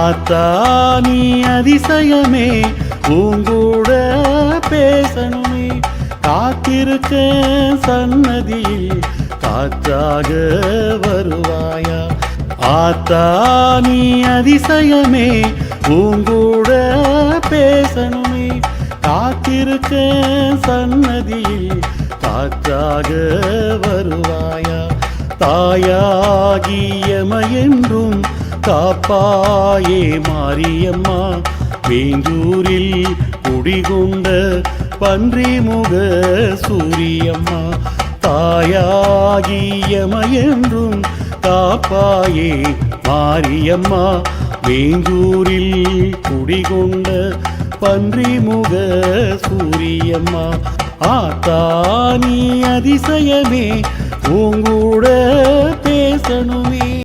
ஆத்தா நீ அதிசயமே உங்கூட பேசணுமே காத்திருக்க சன்னதியில் காற்றாக வருவாயா ஆத்தா நீ அதிசயமே உங்கூட பேசணுமே காத்திருக்க சன்னதியில் காற்றாக வருவாயா தாயாகியமையென்றும் காப்பாயே மாரியம்மா வேந்தூரில் குடிகொண்ட பன்றிமுக சூரியம்மா தாயாகியமையென்றும் காப்பாயே மாரியம்மா வேந்தூரில் குடிகொண்ட பன்றிமுக சூரியம்மா ஆத்தா நீ அதிசயமே உங்கூட